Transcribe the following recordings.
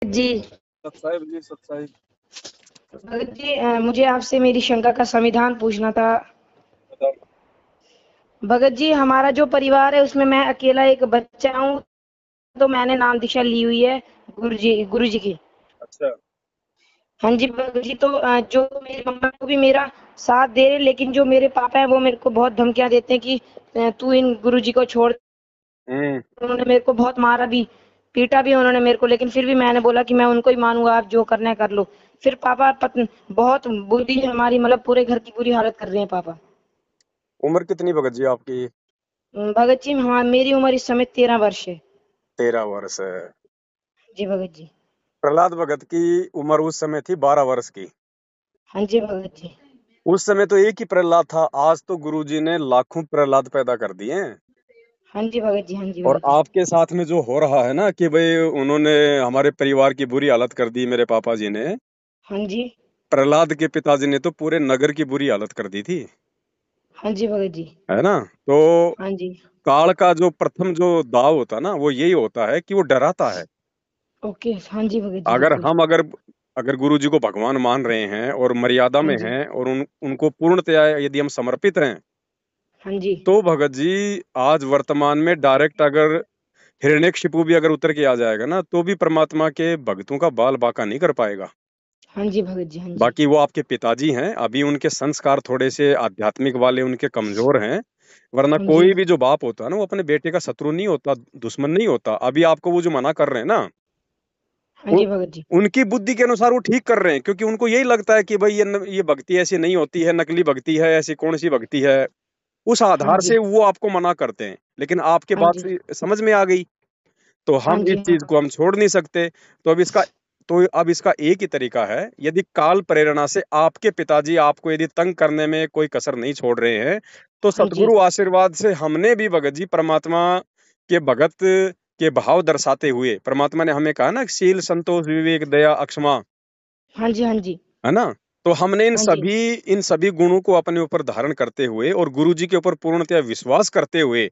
जी। सतसाहिब जी, सतसाहिब। भगत जी, मुझे आपसे मेरी शंका का समाधान पूछना था। बताओ। भगत जी, हमारा जो परिवार है उसमें मैं अकेला एक बच्चा हूँ, तो मैंने नाम दीक्षा ली हुई है गुरु जी की। अच्छा। हाँ जी भगत जी, तो जो मेरी मम्मा को भी मेरा साथ दे रहे, लेकिन जो मेरे पापा हैं वो मेरे को बहुत धमकियां देते हैं कि तू इन गुरु जी को छोड़। हम्म। उन्होंने मेरे को बहुत मारा भी, पीटा भी उन्होंने मेरे को, लेकिन फिर भी मैंने बोला कि मैं उनको ही मानूंगा, आप जो करना है कर लो। फिर पापा बहुत बुरी हमारी, मतलब पूरे घर की बुरी हालत कर रहे हैं पापा। उम्र कितनी भगत जी आपकी? भगत जी, हाँ मेरी उम्र इस समय 13 वर्ष है। 13 वर्ष है। जी भगत जी। प्रहलाद भगत की उम्र उस समय थी 12 वर्ष की। हाँ जी भगत जी। उस समय तो एक ही प्रहलाद था, आज तो गुरुजी ने लाखों प्रहलाद पैदा कर दिए हैं। हाँ जी भगत जी। हाँ जी और भगत जी। आपके साथ में जो हो रहा है ना कि भाई उन्होंने हमारे परिवार की बुरी हालत कर दी, मेरे पापा जी ने। हाँ जी। प्रहलाद के पिताजी ने तो पूरे नगर की बुरी हालत कर दी थी, हाँ जी भगत जी। है ना? तो हाँ जी। काल का जो प्रथम जो दाव होता है ना, वो यही होता है कि वो डराता है। ओके, हाँ जी भगत जी, अगर बिल्कुल। हम अगर अगर गुरु जी को भगवान मान रहे हैं और मर्यादा हाँ में जी। हैं और उनको पूर्णतया यदि हम समर्पित हैं, हाँ जी। तो भगत जी आज वर्तमान में डायरेक्ट अगर हिरण्यकशिपु भी अगर उतर के आ जाएगा ना, तो भी परमात्मा के भक्तों का बाल बांका नहीं कर पाएगा। हाँ जी भगत जी। हाँ जी। बाकी वो आपके पिताजी हैं, अभी उनके संस्कार थोड़े से आध्यात्मिक वाले उनके कमजोर हैं। वरना हाँ जी। कोई भी जो बाप होता है ना, वो अपने बेटे का शत्रु नहीं होता, दुश्मन नहीं होता। अभी आपको वो जो मना कर रहे हैं ना, हाँ उ, जी भगत जी। उनकी बुद्धि के अनुसार वो ठीक कर रहे हैं, क्योंकि उनको यही लगता है कि भाई ये भक्ति ऐसी नहीं होती है, नकली भक्ति है, ऐसी कौन सी भक्ति है। उस हाँ आधार जी। से वो आपको मना करते हैं, लेकिन आपके हाँ बात जी। से समझ में आ गई, तो हाँ हम इस जी। चीज हाँ। को हम छोड़ नहीं सकते। तो अब इसका एक ही तरीका है, यदि काल प्रेरणा से आपके पिताजी आपको यदि तंग करने में कोई कसर नहीं छोड़ रहे हैं, तो हाँ जी। सतगुरु आशीर्वाद से हमने भी भगत जी परमात्मा के भगत के भाव दर्शाते हुए, परमात्मा ने हमें कहा ना, शील संतोष विवेक दया अक्षमा, हाँ जी। हाँ जी। है ना? तो हमने इन हाँ जी। सभी इन सभी गुणों को अपने ऊपर धारण करते हुए और गुरु जी के ऊपर पूर्णतया विश्वास करते हुए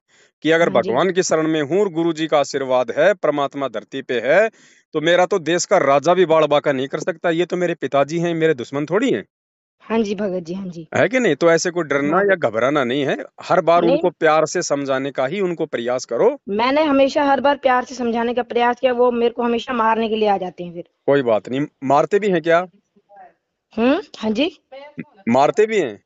कि अगर हाँ जी। भगवान की शरण में हूँ और गुरु जी का आशीर्वाद है, परमात्मा धरती पे है, तो मेरा तो देश का राजा भी बाड़ बांका नहीं कर सकता। ये तो मेरे पिताजी हैं, मेरे दुश्मन थोड़ी हैं, हाँ जी भगत जी। हाँ जी। है कि नहीं? तो ऐसे कोई डरना हाँ। या घबराना नहीं है। हर बार नहीं, उनको प्यार से समझाने का ही उनको प्रयास करो। मैंने हमेशा हर बार प्यार से समझाने का प्रयास किया, वो मेरे को हमेशा मारने के लिए आ जाते हैं फिर। कोई बात नहीं। मारते भी हैं क्या? हाँ जी। मारते भी हैं?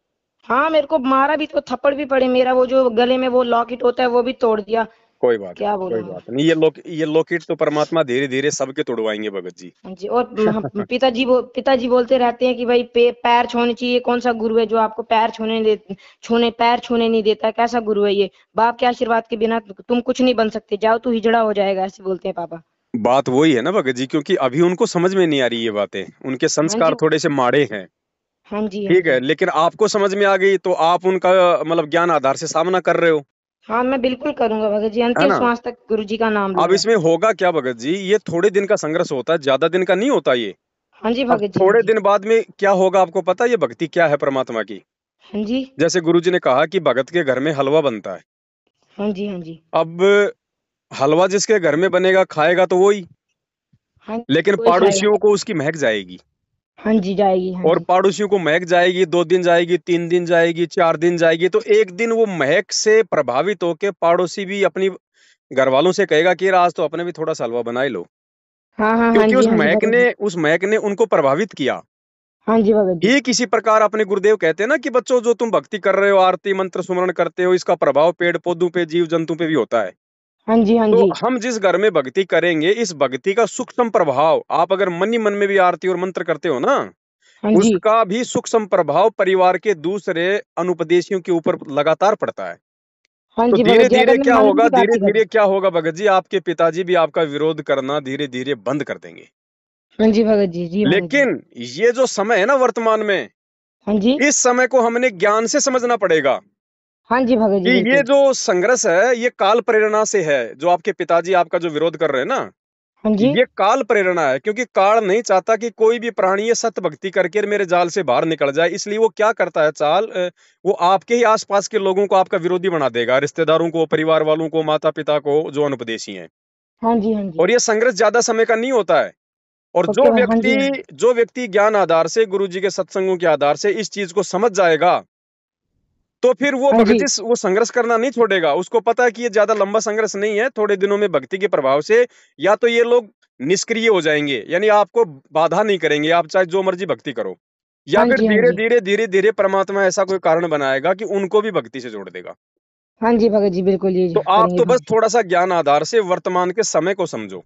हाँ, मेरे को मारा भी, तो थप्पड़ भी पड़े, मेरा वो जो गले में वो लॉकेट होता है वो भी तोड़ दिया। कोई बात क्या नहीं, कोई बोलूं मैं। बात नहीं। ये लॉकेट तो परमात्मा धीरे धीरे सबके तोड़वाएंगे भगत जी। हाँ जी। और पिताजी बोलते रहते हैं कि भाई पैर छूने चाहिए, कौन सा गुरु है जो आपको पैर छूने नहीं देता है, कैसा गुरु है ये। बाप के आशीर्वाद के बिना तुम कुछ नहीं बन सकते, जाओ तू हिजड़ा हो जाएगा, ऐसे बोलते हैं पापा। बात वही है ना भगत जी, क्योंकि अभी उनको समझ में नहीं आ रही ये बातें, उनके हाँ जी। संस्कार थोड़े से माड़े हैं। हाँ जी। हाँ ठीक है, जी। लेकिन आपको समझ में आ गई तो आप उनका मतलब ज्ञान आधार से सामना कर रहे हो, हाँ, मैं बिल्कुल करूंगा भगत जी, है अंतिम ना? श्वास तक गुरु जी का नाम अब लूंगा। इसमें होगा क्या भगत जी, ये थोड़े दिन का संघर्ष होता है, ज्यादा दिन का नहीं होता ये। हाँ जी अब भगत जी। हाँ थोड़े जी। दिन बाद में क्या होगा आपको पता है ये भक्ति क्या है परमात्मा की? हाँ जी। जैसे गुरु जी ने कहा कि भगत के घर में हलवा बनता है। हाँ जी। हाँ जी। अब हलवा जिसके घर में बनेगा खाएगा तो वही, हाँ जी, लेकिन कोई खाएगा। पड़ोसियों को उसकी महक जाएगी। हाँ जी, जाएगी। हाँ और जी। पड़ोसियों को महक जाएगी, 2 दिन जाएगी, 3 दिन जाएगी, 4 दिन जाएगी, तो एक दिन वो महक से प्रभावित होके पड़ोसी भी अपनी घर वालों से कहेगा कि यार आज तो अपने भी थोड़ा सा हलवा बना ही लो, हाँ हाँ। हाँ क्योंकि जी। हाँ जी भगत जी। उस महक ने उनको प्रभावित किया। हाँ जी भगत जी। ये किसी प्रकार अपने गुरुदेव कहते हैं ना कि बच्चों, जो तुम भक्ति कर रहे हो, आरती मंत्र सुमरण करते हो, इसका प्रभाव पेड़ पौधों पे, जीव जंतु पे भी होता है। हाँ जी। हाँ तो जी। हम जिस घर में भक्ति करेंगे, इस भक्ति का सूक्ष्म प्रभाव, आप अगर मन ही मन में भी आरती और मंत्र करते हो ना, हाँ जी। उसका भी सूक्ष्म प्रभाव परिवार के दूसरे अनुपदेशियों के ऊपर लगातार पड़ता है। हाँ तो जी धीरे भगत जी, धीरे अगर मैं क्या मन में होगा, भी धीरे आरती करूँ। धीरे क्या होगा भगत जी, आपके पिताजी भी आपका विरोध करना धीरे धीरे बंद कर देंगे। हाँ जी भगत जी। जी भगत जी। लेकिन ये जो समय है ना वर्तमान में, हाँ जी। इस समय को हमने ज्ञान से समझना पड़ेगा हाँ जी भगत कि जी, ये बिल्कुल। जो संघर्ष है, ये काल प्रेरणा से है। जो आपके पिताजी आपका जो विरोध कर रहे हैं ना, हाँ जी। ये काल प्रेरणा है, क्योंकि काल नहीं चाहता कि कोई भी प्राणी ये सत्य भक्ति करके मेरे जाल से बाहर निकल जाए। इसलिए वो क्या करता है, वो आपके ही आसपास के लोगों को आपका विरोधी बना देगा, रिश्तेदारों को, परिवार वालों को, माता पिता को, जो अनुपदेशी हैं। हाँ जी। हाँ जी। और ये संघर्ष ज्यादा समय का नहीं होता है। और ओके भाई, हाँ जी, जो व्यक्ति ज्ञान आधार से, गुरु जी के सत्संगों के आधार से इस चीज को समझ जाएगा, तो फिर वो हाँ भगत जी, जी वो संघर्ष करना नहीं छोड़ेगा। उसको पता है कि ये ज्यादा लंबा संघर्ष नहीं है, थोड़े दिनों में भक्ति के प्रभाव से या तो ये लोग निष्क्रिय हो जाएंगे, यानी आपको बाधा नहीं करेंगे, आप चाहे जो मर्जी भक्ति करो, या हाँ फिर जी, हाँ जी, धीरे धीरे परमात्मा ऐसा कोई कारण बनाएगा कि उनको भी भक्ति से जोड़ देगा। हाँ जी भगत जी, बिल्कुल ये तो आप करेंगे तो बस भगत। थोड़ा सा ज्ञान आधार से वर्तमान के समय को समझो।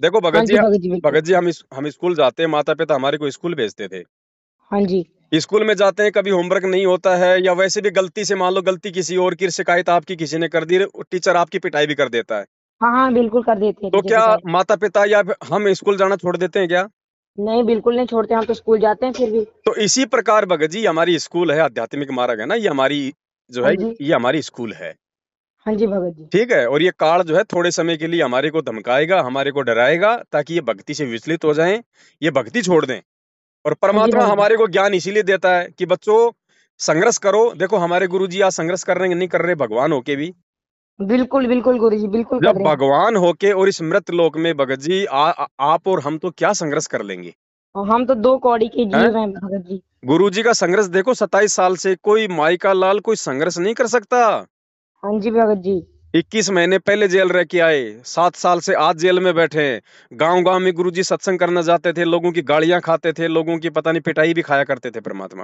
देखो हाँ जी भगत जी, बिल्कुल। भगत जी हम स्कूल जाते हैं, माता पिता हमारे को स्कूल भेजते थे। हाँ जी, स्कूल में जाते हैं, कभी होमवर्क नहीं होता है, या वैसे भी गलती से मान लो गलती किसी और की, शिकायत आपकी किसी ने कर दी, टीचर आपकी पिटाई भी कर देता है, हाँ, हाँ, बिल्कुल कर देते हैं तो टीचर क्या पिटाई। माता पिता या हम स्कूल जाना छोड़ देते हैं क्या? नहीं, बिल्कुल नहीं छोड़ते, हम तो स्कूल जाते हैं फिर भी। तो इसी प्रकार भगत जी हमारी स्कूल है, आध्यात्मिक मार्ग है ना, ये हमारी जो हाँ है, जी, ये हमारी स्कूल है। हाँ जी भगत जी, ठीक है, और ये काल जो है थोड़े समय के लिए हमारे को धमकाएगा, हमारे को डराएगा, ताकि ये भक्ति से विचलित हो जाएं, ये भक्ति छोड़ दें। और हाँ जी परमात्मा भगत जी, हमारे को ज्ञान इसीलिए देता है कि बच्चों संघर्ष करो। देखो हमारे गुरु जी आज संघर्ष कर रहे हैं, नहीं कर रहे, भगवान होके भी। बिल्कुल बिल्कुल गुरु जी, बिल्कुल कर जब रहे हैं। भगवान होके और इस मृत लोक में भगत जी आप और हम तो क्या संघर्ष कर लेंगे? और हम तो दो कौड़ी के हैं? जीव हैं भगत जी। गुरु जी का संघर्ष देखो, 27 साल से कोई माई का लाल कोई संघर्ष नहीं कर सकता। हाँ जी भगत जी, 21 महीने पहले जेल रह के आए, 7 साल से आज जेल में बैठे हैं। गांव गांव में गुरु जी सत्संग करना जाते थे, लोगों की गालियां खाते थे, लोगों की पता नहीं पिटाई भी खाया करते थे परमात्मा।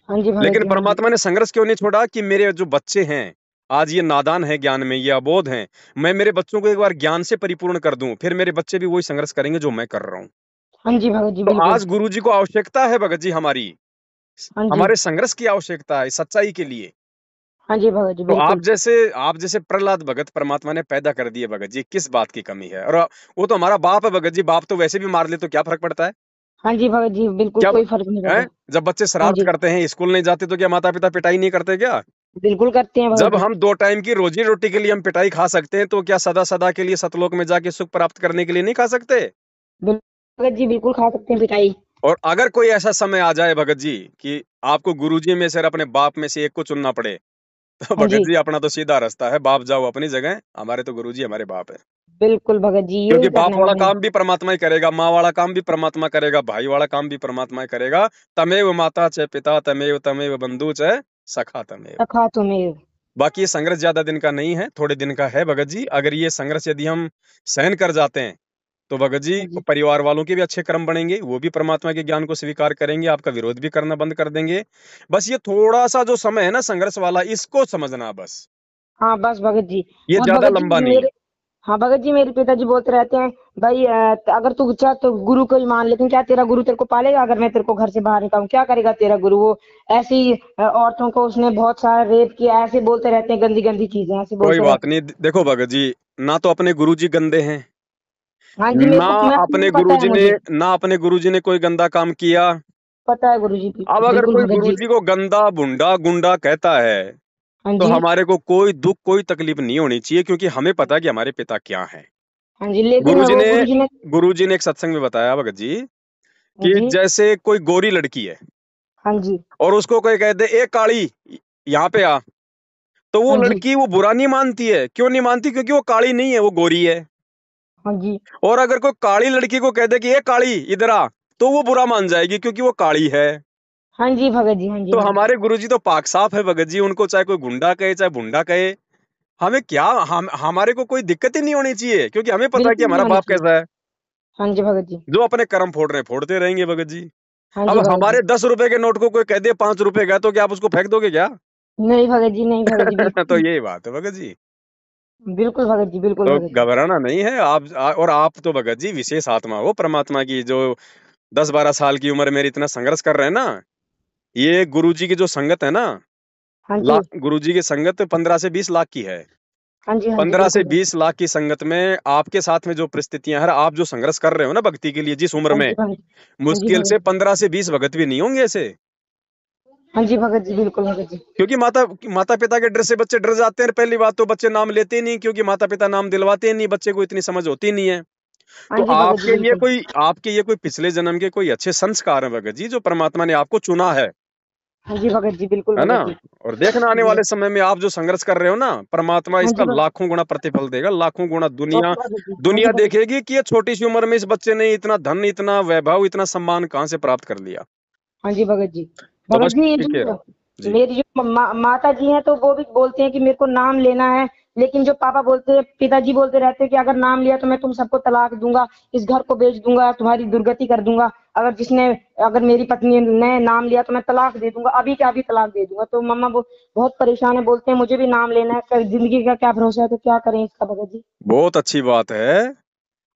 हाँ जी भगत लेकिन जी, हाँ जी, परमात्मा ने संघर्ष क्यों नहीं छोड़ा कि मेरे जो बच्चे हैं आज ये नादान है ज्ञान में, ये अबोध हैं, मैं मेरे बच्चों को एक बार ज्ञान से परिपूर्ण कर दूं, फिर मेरे बच्चे भी वही संघर्ष करेंगे जो मैं कर रहा हूं। हाँ जी भगत जी, तो बिल्कुल। आज गुरु जी को आवश्यकता है भगत जी हमारी, हाँ जी, हमारे संघर्ष की आवश्यकता है सच्चाई के लिए। हाँ जी भगत जी, तो बिल्कुल। आप जैसे प्रहलाद भगत परमात्मा ने पैदा कर दिए भगत जी, किस बात की कमी है? और वो तो हमारा बाप है भगत जी, बाप तो वैसे भी मार ले तो क्या फर्क पड़ता है? हाँ जी भगत जी, बिल्कुल क्या कोई फर्क नहीं है? पड़ता। जब बच्चे हाँ शरारत जी, करते हैं, स्कूल नहीं जाते, तो क्या माता पिता पिटाई नहीं करते क्या? बिल्कुल करते हैं भगत जब जी। हम 2 टाइम की रोजी रोटी के लिए हम पिटाई खा सकते हैं, तो क्या सदा सदा के लिए सतलोक में जाके सुख प्राप्त करने के लिए नहीं खा सकते? बिल्कुल भगत जी, बिल्कुल खा सकते हैं पिटाई। और अगर कोई ऐसा समय आ जाए भगत जी कि आपको गुरुजी में से अपने बाप में से एक को चुनना पड़े, तो हाँ भगत जी, जी अपना तो सीधा रास्ता है, बाप जाओ अपनी जगह, हमारे तो गुरुजी हमारे बाप है। बिल्कुल भगत जी, क्योंकि यही बाप करना है वाला मैंने। काम भी परमात्मा ही करेगा, माँ वाला काम भी परमात्मा करेगा, भाई वाला काम भी परमात्मा ही करेगा। तमेव माता च पिता तमेव तमेव बंधु च सखा तमेव। सखा तुम्हें। बाकी ये संघर्ष ज्यादा दिन का नहीं है, थोड़े दिन का है भगत जी। अगर ये संघर्ष यदि हम सहन कर जाते हैं, तो भगत जी हाँ जी, परिवार वालों के भी अच्छे कर्म बनेंगे, वो भी परमात्मा के ज्ञान को स्वीकार करेंगे, आपका विरोध भी करना बंद कर देंगे। बस ये थोड़ा सा जो समय है ना संघर्ष वाला, इसको समझना बस, हाँ बस भगत जी। ये और ज्यादा भगत जी लंबा नहीं है। मेरे, हाँ भगत जी मेरे पिताजी बोलते रहते हैं, भाई अगर तू चाह तो गुरु को ही मान, लेकिन क्या तेरा गुरु तेरे को पालेगा? अगर मैं तेरे को घर से बाहर निकालूं, क्या करेगा तेरा गुरु? वो ऐसी औरतों को उसने बहुत सारा रेप किया, ऐसे बोलते रहते हैं, गंदी गंदी चीजें ऐसे कोई बोलते बात रहते हैं। नहीं, देखो भगत जी, ना तो अपने गुरुजी गंदे हैं, हाँ जी, मेरे ना को मैं अपने पता है गुरुजी ने मुझे। ना अपने गुरुजी ने कोई गंदा काम किया। पता है गुरु जी, अब अगर बिल्कुल कोई भगत जी। गुरुजी को गंदा भुंडा गुंडा कहता है, हाँ तो जी, हमारे को कोई दुख कोई तकलीफ नहीं होनी चाहिए, क्योंकि हमें पता है कि हमारे पिता क्या है। हाँ जी, लेकिन गुरुजी वो ने गुरु जी ने। गुरुजी ने एक सत्संग में बताया भगत जी हाँ कि जी, जैसे कोई गोरी लड़की है हाँ जी, और उसको कोई कह दे ए काली यहाँ पे आ, तो वो हाँ जी, लड़की वो बुरा नहीं मानती है। क्यों नहीं मानती? क्योंकि वो काली नहीं है, वो गोरी है। हाँ जी, और अगर कोई काली लड़की को कह दे कि ए काली इधर आ, तो वो बुरा मान जाएगी, क्योंकि वो काली है। हाँ जी भगत जी, हाँ जी, तो हाँ जी, हमारे गुरुजी तो पाक साफ है भगत जी, उनको चाहे कोई गुंडा कहे चाहे भुंडा कहे, हमें क्या, हमारे को कोई दिक्कत ही नहीं होनी चाहिए, क्योंकि हमें पता है कि बिल्कुल नहीं हमारा होनी बाप चाहिए। कैसा है। हाँ जी भगत जी, जो अपने कर्म फोड़ रहे हैं फोड़ते रहेंगे भगत जी। हाँ अब जी भगत जी। हमारे 10 रुपए के नोट को कोई कह दे 5 रुपए का, तो क्या आप उसको फेंक दोगे क्या? नहीं भगत जी, नहीं भगत जी, तो बिल्कुल। यही बात है भगत जी। बिल्कुल भगत जी, बिल्कुल तो भगत जी। घबराना नहीं है आप, और आप तो भगत जी विशेष आत्मा हो परमात्मा की, जो 10-12 साल की उम्र में इतना संघर्ष कर रहे हैं ना। ये गुरु जी की जो संगत है ना, हाँ जी, गुरु जी की संगत 15 से 20 लाख की है। हाँ जी, हाँ जी, 15 से बिल्कुल भगत। 20 लाख की संगत में आपके साथ में जो परिस्थितियां हैं, आप जो संघर्ष कर रहे हो ना भक्ति के लिए जिस उम्र हाँ में, जी भगत। हाँ जी मुश्किल भगत से जी। 15 से 20 भगत भी नहीं होंगे ऐसे। हाँ जी भगत जी, बिल्कुल भगत जी। क्योंकि माता पिता के डर से बच्चे डर जाते हैं। पहली बात तो बच्चे नाम लेते ही नहीं, क्योंकि माता पिता नाम दिलवाते ही नहीं, बच्चे को इतनी समझ होती नहीं है। हाँ तो जी भगत जी, बिल्कुल। आपके ये कोई पिछले जन्म के कोई अच्छे संस्कार हैं भगत जी, जो परमात्मा ने आपको चुना है। हाँ जी भगत जी, बिल्कुल है ना? भगत जी। और देखना आने जी वाले समय में आप जो संघर्ष कर रहे हो ना, परमात्मा हाँ इसका जी भगत। लाखों गुना प्रतिफल देगा, लाखों गुना। दुनिया ओके भगत जी, हाँ जी दुनिया भगत। देखेगी कि ये छोटी सी उम्र में इस बच्चे ने इतना धन, इतना वैभव, इतना सम्मान कहाँ से प्राप्त कर लिया। हाँ जी भगत जी। तो भगत बस जी, ये टिके जो रहो जी। मेरी जो माता जी हैं तो वो भी बोलते हैं कि मेरे को नाम लेना है, लेकिन जो पापा बोलते हैं, पिताजी बोलते रहते हैं कि अगर नाम लिया तो मैं तुम सबको तलाक दूंगा, इस घर को बेच दूंगा, तुम्हारी दुर्गति कर दूंगा। अगर मेरी पत्नी ने नाम लिया तो मैं तलाक दे दूंगा, अभी के अभी तलाक दे दूंगा। तो मम्मा वो बहुत परेशान है, बोलते हैं मुझे भी नाम लेना है, जिंदगी का क्या भरोसा है, तो क्या करें इसका भगत जी। बहुत अच्छी बात है।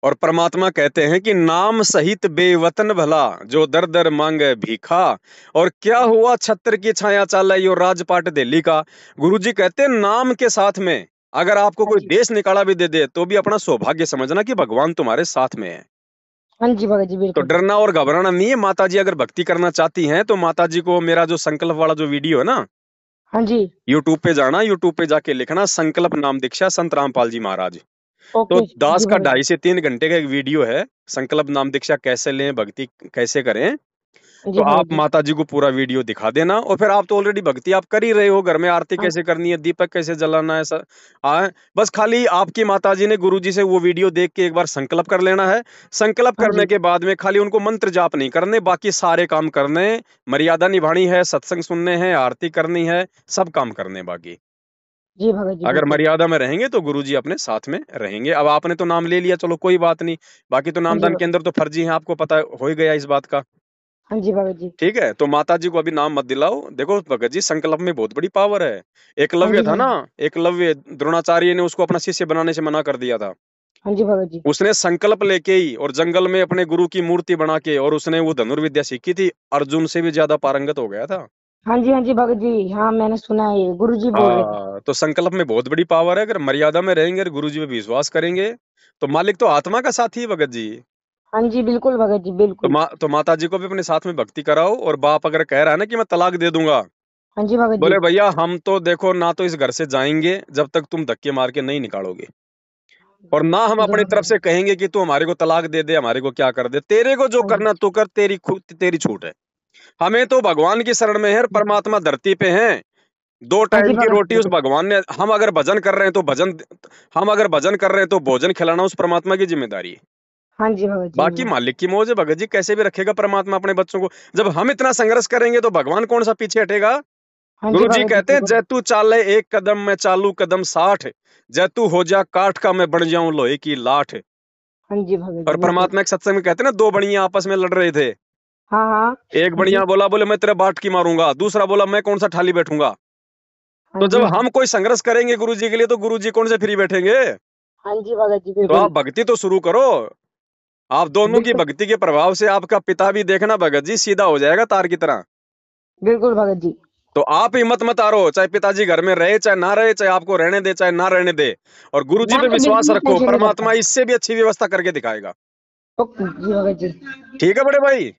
और परमात्मा कहते हैं कि नाम सहित बेवतन भला, जो दर दर मांगे भीखा। और क्या हुआ छत्र की छाया चाला यो राजपाट दिल्ली का। गुरुजी कहते हैं नाम के साथ में अगर आपको हाँ कोई जी। देश निकाला भी दे दे तो भी अपना सौभाग्य समझना कि भगवान तुम्हारे साथ में है। हाँ जी भगत जी, तो बिल्कुल। डरना और घबराना नहीं है। माता जी अगर भक्ति करना चाहती हैं तो माता जी को मेरा जो संकल्प वाला जो वीडियो है ना, हाँ जी। यूट्यूब पे जाना, यूट्यूब पे जाके लिखना संकल्प नाम दीक्षा संत रामपाल जी महाराज। तो ओके दास जी का भगत जी। 2.5 से 3 घंटे का एक वीडियो है, संकल्प नाम दीक्षा कैसे लें, भक्ति कैसे करें। तो जी भगत आप जी। माता जी को पूरा वीडियो दिखा देना। और फिर आप तो ऑलरेडी भक्ति आप कर ही रहे हो, घर में आरती हाँ कैसे करनी है, दीपक कैसे जलाना है, बस खाली आपकी माता जी ने गुरु जी से वो वीडियो देख के एक बार संकल्प कर लेना है। संकल्प हाँ करने जी। के बाद में खाली उनको मंत्र जाप नहीं करने, बाकी सारे काम करने। मर्यादा निभानी है, सत्संग सुनने हैं, आरती करनी है, सब काम करने बाकी। जी भगत जी, अगर बिल्कुल। मर्यादा में रहेंगे तो गुरुजी अपने साथ में रहेंगे। अब आपने तो नाम ले लिया, चलो कोई बात नहीं। बाकी तो हाँ जी नामदान के अंदर तो फर्जी है, आपको पता हो ही गया इस बात का। हाँ जी भगत जी। ठीक है, तो माता जी को अभी नाम मत दिलाओ। देखो भगत जी, संकल्प में बहुत बड़ी पावर है। हाँ एकलव्य जी, था हाँ ना, जी। एकलव्य द्रोणाचार्य ने उसको अपना शिष्य बनाने से मना कर दिया था। हाँ जी भगत जी। उसने संकल्प लेके ही और जंगल में अपने गुरु की मूर्ति बना के और उसने वो धनुर्विद्या सीखी थी, अर्जुन से भी ज्यादा पारंगत हो गया था। हाँ जी भगत जी, हाँ मैंने सुना है, ये गुरु जी बोल रहे थे। हाँ, तो संकल्प में बहुत बड़ी पावर है। अगर मर्यादा में रहेंगे और गुरु जी पे विश्वास करेंगे तो मालिक तो आत्मा का साथी है भगत जी। हाँ जी, बिल्कुल भगत जी, तो बिल्कुल। माता जी को भी अपने साथ में भक्ति कराओ। और बाप अगर कह रहा है ना कि मैं तलाक दे दूंगा, हाँ जी भगत जी। बोले भैया हम तो देखो ना तो इस घर से जाएंगे जब तक तुम धक्के मार के नहीं निकालोगे, और ना हम ठीक है अपनी भगत तरफ जी। से कहेंगे कि तू हमारे को तलाक दे दे, हमारे को क्या कर दे। तेरे को जो हाँ जी। करना तू कर, तेरी खुद तेरी छूट है। हमें तो भगवान की शरण में है और परमात्मा धरती पे है। दो हाँ जी टाइम की भगत रोटी जी, उस भगवान ने, हम अगर भजन कर रहे हैं तो भजन, हम अगर भजन कर रहे हैं तो भोजन खिलाना उस परमात्मा की जिम्मेदारी है। हाँ जी भगत जी, बाकी मालिक की मौज है भगत जी, कैसे भी रखेगा परमात्मा अपने बच्चों को। जब हम इतना संघर्ष करेंगे तो भगवान कौन सा पीछे हटेगा। हाँ जी गुरु जी भगत जी, कहते हैं बिल्कुल। जैतू चाले एक कदम मैं चालू कदम 60, जैतू हो जा काठ का मैं बन जाऊं लोहे की लाठ। हाँ जी भगत जी, और बिल्कुल। परमात्मा एक सत्संग में कहते हैं ना, दो बढ़िया आपस में लड़ रहे थे। हाँ हाँ। एक हाँ बढ़िया जी। बोला, बोले मैं तेरे बाट की मारूंगा, दूसरा बोला मैं कौन सा ठाली बैठूंगा। हाँ तो जब जी। हम कोई संघर्ष करेंगे गुरु जी के लिए तो गुरु जी कौन से फ्री बैठेंगे। हाँ जी भगत जी, तो आप बिल्कुल। भक्ति तो शुरू करो। आप दोनों की बिल्कुल। भक्ति के प्रभाव से आपका पिता भी देखना भगत जी सीधा हो जाएगा तार की तरह। बिल्कुल भगत जी। तो आप हिम्मत मत हारो, चाहे पिताजी घर में रहे चाहे ना रहे, चाहे आपको रहने दे चाहे ना रहने दे। और गुरु जी मैं पे तो विश्वास बिल्कुल भी रखो, टेंशन नहीं परमात्मा करता। इससे भी अच्छी व्यवस्था करके दिखाएगा। ओके जी भगत जी। ठीक है बड़े भाई।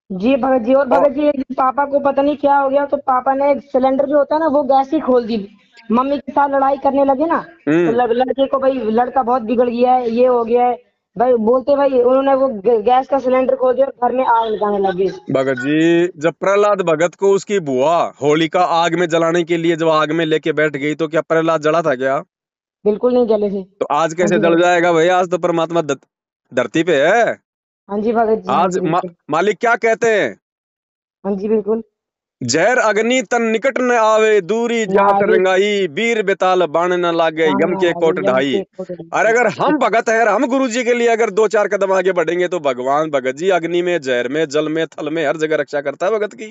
जी भगत जी, और और भगत जी एक दिन पापा को पता नहीं क्या हो गया, तो पापा ने सिलेंडर जो होता है ना वो गैस ही खोल दी। मम्मी के साथ लड़ाई करने लगे ना, तो हम्म लड़के को भाई लड़का बहुत बिगड़ गया है, ये हो गया है भाई, बोलते भाई उन्होंने वो गैस का सिलेंडर खोल दिया और घर में आग लगाने लगे। भगत जी, जब प्रहलाद भगत को उसकी बुआ होलिका आग में जलाने के लिए जब आग में लेके बैठ गई तो क्या प्रहलाद जला था क्या। बिल्कुल नहीं जले थे। तो आज हाँ कैसे जी जल भगत। जाएगा भैया, आज तो परमात्मा धरती पे है। हाँ जी भगत जी, हाँ आज जी बिल्कुल। मालिक क्या कहते हैं, हाँ जी बिल्कुल। जहर अग्नि तन निकट न आवे, दूरी ना जात आगे रंगाई, वीर बेताल बाण न लागे, यम जानना के आगे कोट यम ढाई। के कोट और ढाई। अगर हम बिल्कुल। भगत है, हम गुरु जी के लिए अगर 2-4 कदम आगे बढ़ेंगे तो भगवान भगत जी अग्नि में, जहर में, जल में, थल में हर जगह रक्षा करता है भगत की।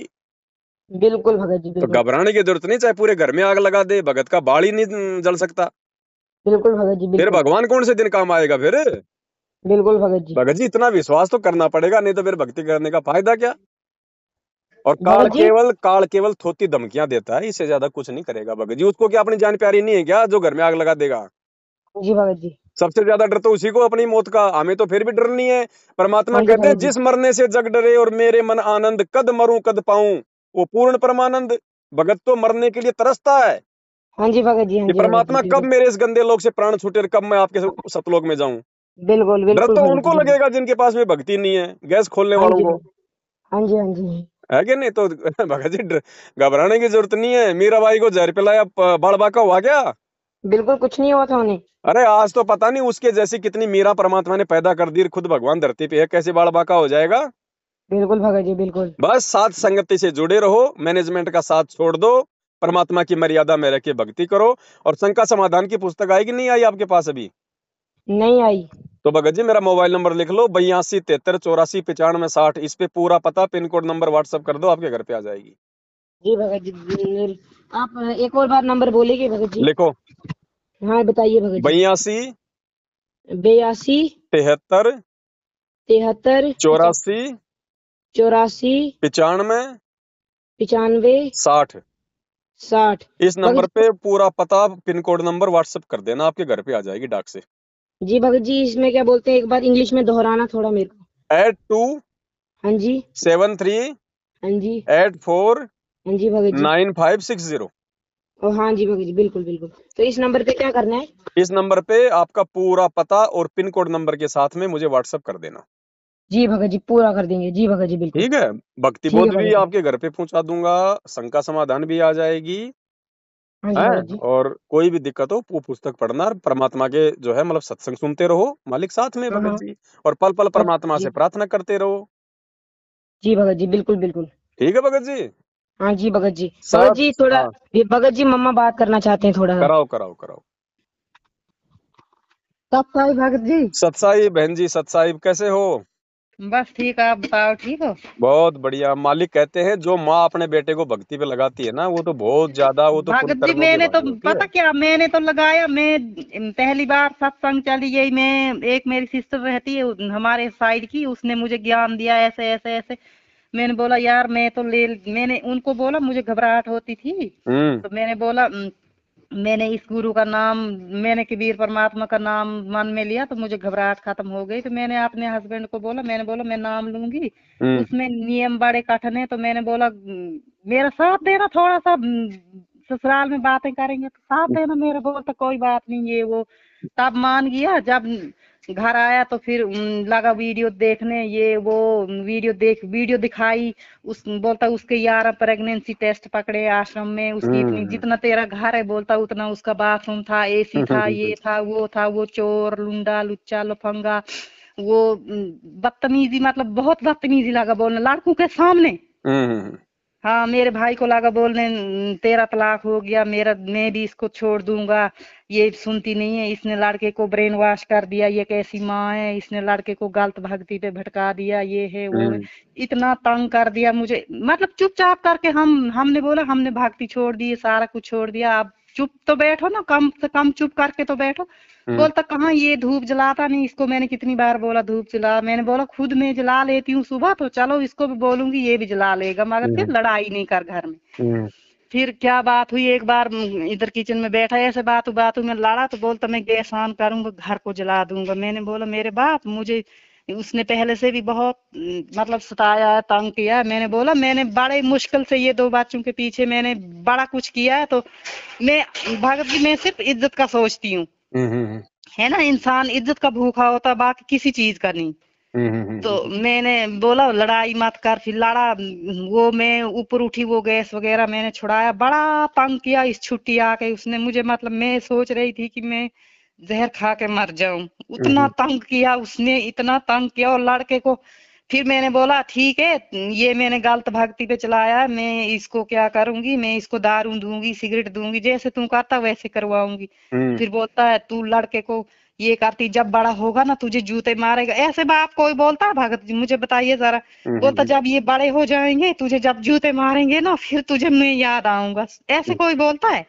बिल्कुल भगत जी, तो बिल्कुल। घबराने की जरूरत नहीं, चाहे पूरे घर में आग लगा दे, भगत का बाल ही नहीं जल सकता। बिल्कुल भगत जी, फिर बिल्कुल। भगवान कौन से दिन काम आएगा फिर। बिल्कुल भगत जी। भगत जी इतना विश्वास तो करना पड़ेगा, नहीं तो फिर भक्ति करने का फायदा क्या। और भगत जी। काल केवल थोती धमकियां देता है, इससे ज्यादा कुछ नहीं करेगा भगत जी। उसको क्या अपनी जान प्यारी नहीं है क्या जो घर में आग लगा देगा। जी भगत जी। सबसे ज्यादा डर तो उसी को अपनी मौत का, हमें तो फिर भी डर नहीं है। परमात्मा हाँ जी कहते हैं भगत जी। जिस मरने से जग डरे और मेरे मन आनंद, कद मरूं कद पाऊं वो पूर्ण परमानंद। भगत तो मरने के लिए तरसता है हाँ जी भगत जी। हाँ कि जी भगत जी, परमात्मा कब बिल्कुल। मेरे इस गंदे लोक से प्राण छूटे और कब मैं आपके सतलोक में जाऊं। बिल्कुल डर बिल्कुल तो भगत जी, उनको बिल्कुल। लगेगा जिनके पास में भक्ति नहीं है, गैस खोलने हाँ वालों जी को। भगत। हाँ जी, हाँ जी। है कि नहीं? तो भगत जी घबराने की जरूरत नहीं है। मीराबाई को जहर पिलाया, बाल बांका हुआ क्या? बिल्कुल कुछ नहीं हुआ था उन्हें। अरे आज तो पता नहीं उसके जैसी कितनी मीरा परमात्मा ने पैदा कर दी, खुद भगवान धरती पे है, कैसे बाल बांका हो जाएगा? बिल्कुल भगत जी बिल्कुल। बस साथ संगति से जुड़े रहो, मैनेजमेंट का साथ छोड़ दो, परमात्मा की मर्यादा में रह के भक्ति करो। और शंका समाधान की पुस्तक आएगी, नहीं आई आपके पास अभी? नहीं आई। तो भगत जी मेरा मोबाइल नंबर लिख लो, 82 73 84 95 60। इस पे पूरा पता, पिन कोड, नंबर व्हाट्सअप कर दो, आपके घर पे आ जाएगी। जी भगत जी आप एक और बार नंबर बोलेंगे भगत जी? लिखो, हाँ बताइए भगत जी। 82 82 73 73 84 84 95 95 60। 60। इस नंबर भगत पे पूरा पता, पिन कोड, नंबर व्हाट्सअप कर देना, आपके घर पे आ जाएगी डाक से। जी भगत जी इसमें क्या बोलते हैं, एक बार इंग्लिश में दोहराना थोड़ा मेरे को। 82 हाँ जी। 73 हाँ जी। 84 हाँ जी भगत जी। 9560। ओ हाँ जी भगत जी बिल्कुल बिल्कुल। तो इस नंबर पे क्या करना है? इस नंबर पे आपका पूरा पता और पिन कोड नंबर के साथ में मुझे व्हाट्सअप कर देना। जी भगत जी पूरा कर देंगे जी भगत जी बिल्कुल। ठीक है? भक्ति ठीक है बोध भी भगत जी। आपके घर पे पहुंचा दूंगा, शंका समाधान भी आ जाएगी। हाँ जी है? भगत जी। और कोई भी दिक्कत हो वो पुस्तक पढ़ना, और परमात्मा के जो है मतलब सत्संग सुनते रहो, मालिक साथ में है हाँ भगत हाँ। जी। और पल पल हाँ परमात्मा जी। से प्रार्थना करते रहो। जी भगत जी बिल्कुल बिल्कुल। ठीक है भगत जी? हाँ जी भगत जी। भगत साथ, जी थोड़ा, हाँ, ये भगत जी मम्मा बात करना चाहते हैं थोड़ा सा। कराओ कराओ कराओ। कब का है भगत जी? सतसाहिब बहन जी, सतसाहिब कैसे हो? बस ठीक, आप बताओ ठीक हो? बहुत बढ़िया। मालिक कहते हैं जो माँ अपने बेटे को भक्ति पे लगाती है ना, वो तो बहुत ज्यादा, वो तो पुण्य भगत जी कर्मों की मैंने तो भागी होती है। पता क्या, मैंने तो लगाया, मैं पहली बार सत्संग चली गई, मैं एक मेरी सिस्टर रहती है हमारे साइड की, उसने मुझे ज्ञान दिया ऐसे ऐसे ऐसे। मैंने बोला यार मैं तो ले, मैंने उनको बोला मुझे घबराहट होती थी, हम्म तो मैंने बोला मैंने इस गुरु का नाम, मैंने कबीर परमात्मा का नाम मन में लिया तो मुझे घबराहट खत्म हो गई। तो मैंने अपने हस्बैंड को बोला, मैंने बोला मैं नाम लूंगी, हम्म उसमें नियम बड़े कठिन है, तो मैंने बोला मेरा साथ देना थोड़ा सा, ससुराल में बातें करेंगे तो साथ देना मेरा। बोलता कोई बात नहीं ये वो। तब मान गया। जब घर आया तो फिर लगा वीडियो देखने, ये वो वीडियो दिखाई। उस बोलता उसके 11 प्रेगनेंसी टेस्ट पकड़े आश्रम में, उसकी इतनी, हम्म जितना तेरा घर है बोलता उतना उसका बाथरूम था, एसी था, ये था वो चोर लुंडा लुच्चा लफंगा, वो बदतमीजी, मतलब बहुत बदतमीजी लगा बोलने लड़कों के सामने। हम्म हाँ मेरे भाई को लगा बोलने तेरा तलाक हो गया, मेरा, मैं भी इसको छोड़ दूंगा, ये सुनती नहीं है, इसने लड़के को ब्रेन वॉश कर दिया, ये कैसी माँ है, इसने लड़के को गलत भक्ति पे भटका दिया, ये है वो है। हम्म इतना तंग कर दिया मुझे, मतलब चुपचाप करके हमने बोला हमने भक्ति छोड़ दी, सारा कुछ छोड़ दिया, अब चुप तो बैठो ना, कम से कम चुप करके तो बैठो। हम्म बोलता कहाँ, ये धूप जलाता नहीं, इसको मैंने कितनी बार बोला धूप जला, मैंने बोला खुद मैं जला लेती हूँ सुबह, तो चलो इसको भी बोलूंगी ये भी जला लेगा, मगर फिर हम्म लड़ाई नहीं कर घर में। हम्म फिर क्या बात हुई, एक बार इधर किचन में बैठा, ऐसे बात में लड़ा, तो बोलता मैं गैस ऑन करूंगा, घर को जला दूंगा। मैंने बोला मेरे बाप, मुझे उसने पहले से भी बहुत मतलब सताया है, तंग किया है। मैंने बोला मैंने बड़े मुश्किल से ये 2 बच्चों के पीछे मैंने बड़ा कुछ किया है, तो मैं, भगत जी मैं सिर्फ इज्जत का सोचती हूँ, हम्म है ना, इंसान इज्जत का भूखा होता, बाकी किसी चीज का नहीं। तो मैंने बोला लड़ाई मत कर, फिर लड़ा, वो मैं ऊपर उठी, वो गैस वगैरह मैंने छुड़ाया, बड़ा तंग किया इस छुट्टी आके उसने मुझे, मतलब मैं सोच रही थी कि मैं जहर खा के मर जाऊं, उतना तंग किया उसने, इतना तंग किया। और लड़के को फिर मैंने बोला ठीक है, ये मैंने गलत भक्ति पे चलाया, मैं इसको क्या करूंगी, मैं इसको दारू दूंगी, सिगरेट दूंगी, जैसे तू करता वैसे करवाऊंगी। फिर बोलता है तू लड़के को ये करती, जब बड़ा होगा ना तुझे जूते मारेगा, ऐसे बाप कोई बोलता है भगत जी, मुझे बताइए जरा। बोलता जब ये बड़े हो जाएंगे तुझे जब जूते मारेंगे ना, फिर तुझे मैं याद आऊंगा, ऐसे कोई बोलता है?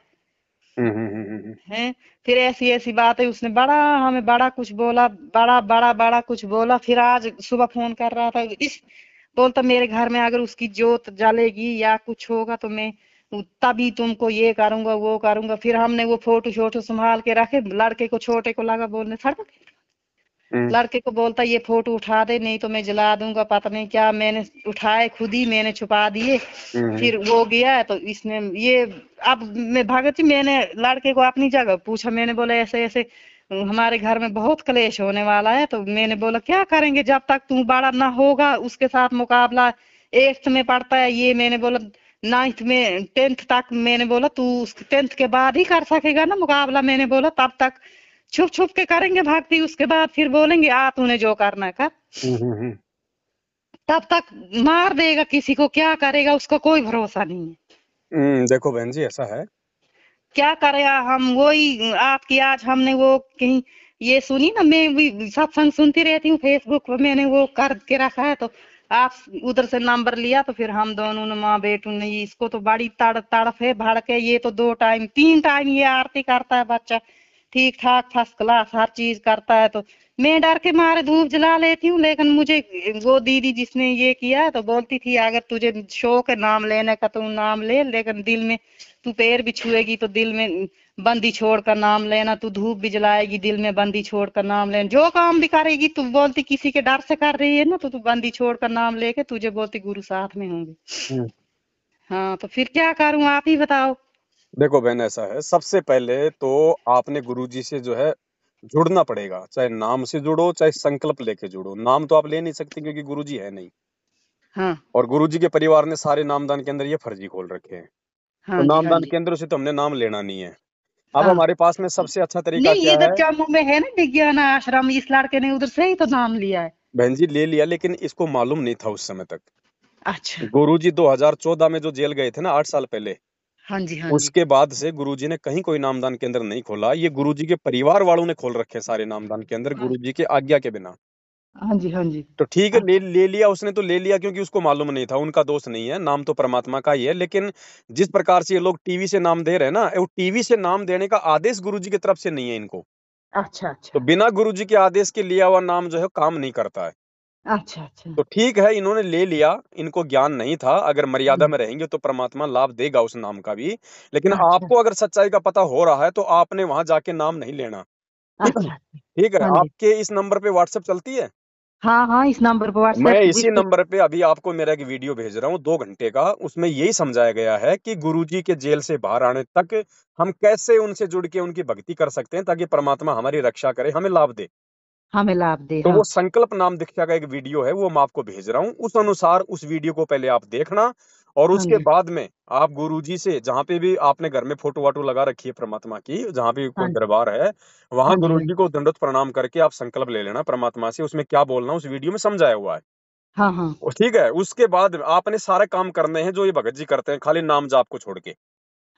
हैं? फिर ऐसी ऐसी बातें उसने बड़ा, हमें बड़ा कुछ बोला, बड़ा बड़ा बड़ा कुछ बोला। फिर आज सुबह फोन कर रहा था, इस बोलता मेरे घर में अगर उसकी जोत जलेगी या कुछ होगा तो मैं तभी तुमको ये करूंगा वो करूंगा। फिर हमने वो फोटो शोटो संभाल के रखे, लड़के को छोटे को लगा बोलने, सड़क लड़के को बोलता ये फोटो उठा दे नहीं तो मैं जला दूंगा, पता नहीं क्या, मैंने उठाए खुद ही मैंने छुपा दिए। फिर वो गया तो इसने ये, अब मैं भगत जी मैंने लड़के को अपनी जगह पूछा, मैंने बोला ऐसे ऐसे हमारे घर में बहुत क्लेश होने वाला है, तो मैंने बोला क्या करेंगे जब तक तू बड़ा ना होगा, उसके साथ मुकाबला 8th में पढ़ता है ये, मैंने बोला 9th में 10th तक, मैंने बोला तू 10th के बाद ही कर सकेगा ना मुकाबला, मैंने बोला तब तक छुप छुप के करेंगे भक्ति, उसके बाद फिर बोलेंगे आ तूने जो करना है कर। हम्म। तब तक मार देगा किसी को, क्या करेगा उसका कोई भरोसा नहीं है। देखो बहन जी ऐसा है, क्या करेगा हम, वही आपकी आज हमने वो कहीं ये सुनी ना, मैं भी सत्संग सुनती रहती हूँ फेसबुक पर, मैंने वो कर के रखा है, तो आप उधर से नंबर लिया, तो फिर हम दोनों ने माँ बेटू ने, इसको तो बड़ी तड़फ है भड़के, ये तो 2 टाइम 3 टाइम ये आरती करता है बच्चा, ठीक ठाक फर्स्ट क्लास हर चीज करता है। तो मैं डर के मारे धूप जला लेती हूँ, लेकिन मुझे वो दीदी जिसने ये किया तो बोलती थी अगर तुझे शौक है नाम लेने का तो नाम ले, लेकिन दिल में तू पैर भी छुएगी तो दिल में बंदी छोड़कर नाम लेना, तू धूप भी जलाएगी दिल में बंदी छोड़कर नाम लेना, जो काम भी करेगी तू बोलती किसी के डर से कर रही है ना, तो तू बंदी छोड़कर नाम लेके तुझे बोलती गुरु साथ में होंगे। हाँ तो फिर क्या करूं, आप ही बताओ। देखो बहन ऐसा है, सबसे पहले तो आपने गुरुजी से जो है जुड़ना पड़ेगा, चाहे नाम से जुड़ो चाहे संकल्प लेके जुड़ो। नाम तो आप ले नहीं सकते क्योंकि गुरुजी है नहीं, हाँ और गुरुजी के परिवार ने सारे नामदान केंद्र ये फर्जी खोल रखे हैं, तो हाँ जी हाँ नामदान जी केंद्रों से तो हमने नाम लेना नहीं है। अब हाँ। हमारे पास में सबसे अच्छा तरीका नहीं क्या इधर है? जम्मू में है ना विज्ञान आश्रम, इस लड़के ने उधर से ही तो नाम लिया है। बहन जी ले लिया, लेकिन इसको मालूम नहीं था उस समय तक। अच्छा। गुरुजी 2014 में जो जेल गए थे ना 8 साल पहले, हाँ जी हाँ जी। उसके बाद से गुरुजी ने कहीं कोई नामदान केंद्र नहीं खोला। ये गुरुजी के परिवार वालों ने खोल रखे हैं सारे नामदान केंद्र गुरुजी के आज्ञा के बिना। हाँ जी हाँ जी। तो ठीक है, ले अच्छा ले लिया उसने, तो ले लिया क्योंकि उसको मालूम नहीं था, उनका दोष नहीं है, नाम तो परमात्मा का ही है। लेकिन जिस प्रकार से ये लोग टीवी से नाम दे रहे हैं ना, वो टीवी से नाम देने का आदेश गुरुजी की तरफ से नहीं है इनको। अच्छा तो अच्छा बिना गुरुजी के आदेश के लिया हुआ नाम जो है काम नहीं करता है। अच्छा अच्छा। तो ठीक है, इन्होंने ले लिया, इनको ज्ञान नहीं था। अगर मर्यादा हम्म, में रहेंगे तो परमात्मा लाभ देगा उस नाम का भी। लेकिन अच्छा आपको अगर सच्चाई का पता हो रहा है तो आपने वहां जाके नाम नहीं लेना। अच्छा। ठीक है, हाँ जी। आपके इस नंबर पे व्हाट्सएप चलती है? हाँ हाँ इस नंबर पर मैं व्हाट्सएप इसी इसको। नंबर पे अभी आपको मेरा एक वीडियो भेज रहा हूँ 2 घंटे का। उसमें यही समझाया गया है कि गुरुजी के जेल से बाहर आने तक हम कैसे उनसे जुड़ के उनकी भक्ति कर सकते हैं, ताकि परमात्मा हमारी रक्षा करे, हमें लाभ दे। हमें लाभ दे तो हाँ। वो संकल्प नाम दीक्षा का एक वीडियो है, वो मैं आपको भेज रहा हूँ। उस अनुसार उस वीडियो को पहले आप देखना, और हाँ उसके जी बाद में आप गुरुजी से, जहाँ पे भी आपने घर में फोटो वाटो लगा रखी है परमात्मा की, जहाँ भी हाँ कोई दरबार है, वहां हाँ जी हाँ गुरुजी जी। को दंडवत प्रणाम करके आप संकल्प ले लेना परमात्मा से। उसमें क्या बोलना उस वीडियो में समझाया हुआ है। हाँ हाँ ठीक है, उसके बाद आपने सारे काम करने हैं जो ये भगत जी करते हैं, खाली नाम जाप को छोड़ के।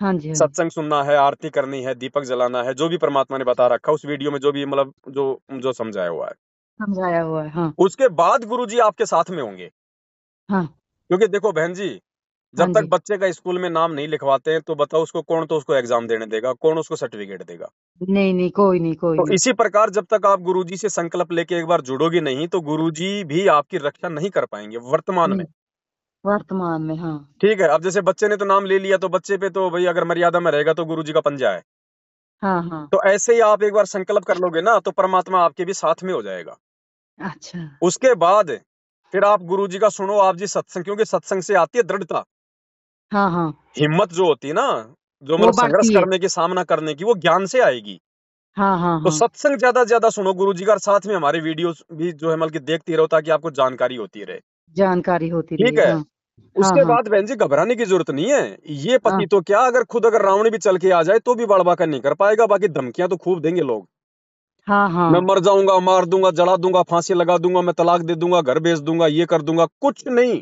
हाँ जी हाँ जी। सत्संग सुनना है, आरती करनी है, दीपक जलाना है, जो भी परमात्मा ने बता रखा उस वीडियो में, जो भी मतलब जो जो समझाया हुआ है। समझाया हुआ है हाँ। उसके बाद गुरुजी आपके साथ में होंगे। हाँ क्योंकि देखो बहन जी, हाँ जब तक जी। बच्चे का स्कूल में नाम नहीं लिखवाते हैं तो बताओ उसको कौन, तो उसको एग्जाम देने देगा, कौन उसको सर्टिफिकेट देगा? नहीं नहीं कोई नहीं कोई तो नहीं। इसी प्रकार जब तक आप गुरुजी से संकल्प लेके एक बार जुड़ोगे नहीं, तो गुरुजी भी आपकी रक्षा नहीं कर पाएंगे वर्तमान में। नहीं वर्तमान में हाँ। ठीक है, अब जैसे बच्चे ने तो नाम ले लिया, तो बच्चे पे तो भाई अगर मर्यादा में रहेगा तो गुरुजी का पंजा है। हाँ हाँ। तो ऐसे ही आप एक बार संकल्प कर लोगे ना, तो परमात्मा आपके भी साथ में हो जाएगा। अच्छा। उसके बाद फिर आप गुरुजी का सुनो, आप जी सत्संग, क्योंकि सत्संग से आती है दृढ़ता, हाँ हाँ हिम्मत जो होती है ना, जो वो मतलब संघर्ष बढ़ती है। करने की, सामना करने की, वो ज्ञान से आएगी। हाँ हाँ तो हाँ। सत्संग ज्यादा से ज्यादा सुनो गुरुजी का, और साथ में हमारे वीडियोस भी जो है मतलब कि देखती रहो, ताकि आपको जानकारी होती रहे। जानकारी होती रही ठीक है, हाँ। हाँ उसके हाँ बाद बहन जी घबराने की जरूरत नहीं है। ये हाँ पति तो क्या, अगर खुद अगर रावण भी चल के आ जाए तो भी बड़बाका नहीं कर पाएगा। बाकी धमकियां तो खूब देंगे लोग, हाँ मैं हाँ। मर जाऊंगा, मार दूंगा, जला दूंगा, फांसी लगा दूंगा, मैं तलाक दे दूंगा, घर बेच दूंगा, ये कर दूंगा, कुछ नहीं।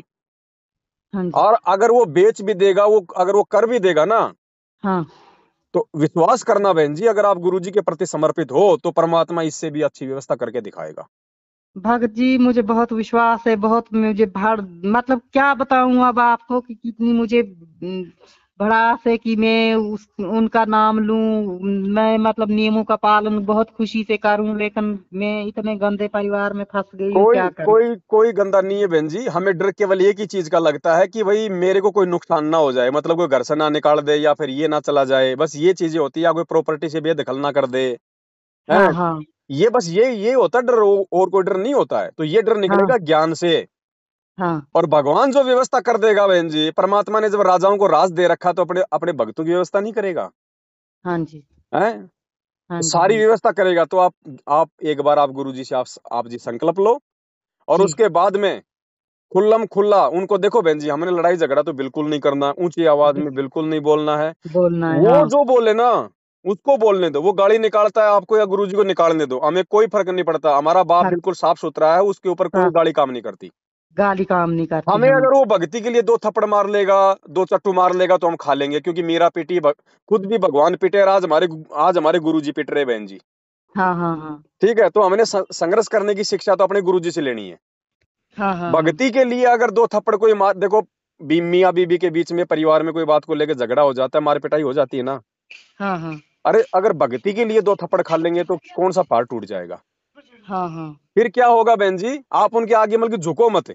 हाँ जी। और अगर वो बेच भी देगा, वो अगर वो कर भी देगा ना, हाँ तो विश्वास करना बहन जी, अगर आप गुरुजी के प्रति समर्पित हो तो परमात्मा इससे भी अच्छी व्यवस्था करके दिखाएगा। भगत जी मुझे बहुत विश्वास है, बहुत मुझे भाड़ मतलब क्या बताऊं अब आपको कि कितनी मुझे भड़ास है कि मैं उस उनका नाम लूं, मैं मतलब नियमों का पालन बहुत खुशी से करूं, लेकिन मैं इतने गंदे परिवार में फंस गई हूँ, कोई क्या करूं। कोई कोई गंदा नहीं है बहन जी, हमें डर केवल एक ही चीज का लगता है कि भाई मेरे को कोई नुकसान ना हो जाए, मतलब कोई घर से ना निकाल दे, या फिर ये ना चला जाए, बस ये चीजें होती है, या कोई प्रॉपर्टी से बेदखल ना कर दे। हैं, हाँ हाँ ये बस ये होता है डर, और कोई डर नहीं होता है। तो ये डर हाँ निकलेगा ज्ञान से। हाँ और भगवान जो व्यवस्था कर देगा बहन जी, परमात्मा ने जब राजाओं को राज दे रखा तो अपने अपने भक्तों की व्यवस्था नहीं करेगा? हाँ जी हैं, हाँ जी सारी हाँ जी व्यवस्था करेगा। तो आप एक बार आप गुरु जी से आप जी संकल्प लो, और जी उसके बाद में खुल्लम खुल्ला उनको देखो बहन जी, हमने लड़ाई झगड़ा तो बिल्कुल नहीं करना, ऊंची आवाज में बिल्कुल नहीं बोलना है। बोलना है, वो हाँ जो बोले ना उसको बोलने दो, वो गाली निकालता है आपको या गुरुजी को निकालने दो, हमें कोई फर्क नहीं पड़ता। हमारा बाप हाँ बिल्कुल साफ सुथरा है, उसके ऊपर कोई हाँ, गाली काम नहीं करती। गाली काम नहीं करती, हमें हाँ अगर वो भक्ति के लिए 2 थप्पड़ मार लेगा, 2 चट्टू मार लेगा तो हम खा लेंगे, क्योंकि मेरा पिटी खुद भी भगवान पिटे और आज हमारे गुरुजी पिट रहे बहन जी। हाँ हाँ हाँ ठीक है, तो हमने संघर्ष करने की शिक्षा तो अपने गुरुजी से लेनी है। हाँ हाँ हाँ भक्ति के लिए अगर 2 थप्पड़ कोई मार, देखो मियाँ बीबी के बीच में परिवार में कोई बात को लेकर झगड़ा हो जाता है, मार पिटाई हो जाती है ना। हाँ हाँ अरे अगर भक्ति के लिए 2 थप्पड़ खा लेंगे तो कौन सा पहाड़ टूट जाएगा। हाँ हाँ फिर क्या होगा बहन जी, आप उनके आगे मतलब कि झुको मत।